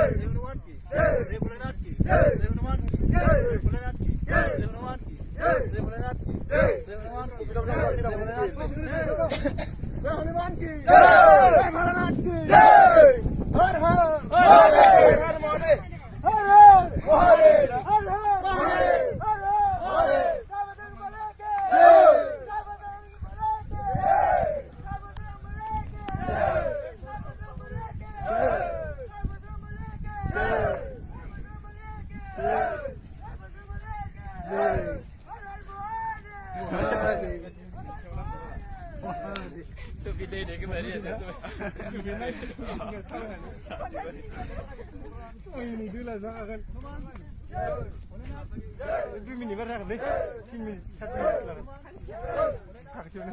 हनुमान की जय भोलेनाथ की जय हनुमान की जय भोलेनाथ की जय हनुमान की जय भोलेनाथ की जय हनुमान की जय हनुमान की जय भोलेनाथ की जय हर हर महादेव हर महादेव हर हर महादेव हर हर महादेव हर हर महादेव सावधान बोले के सावधान बोले के सावधान बोले के सावधान बोले के सावधान बोले के सावधान बोले के जय हर हर महादेव सुबह दे के मेरी ऐसे सुबह नहीं दूल्हा सागर 2 मिनट बार रख दे 3 मिनट 7 मिनट लगा खाक चुने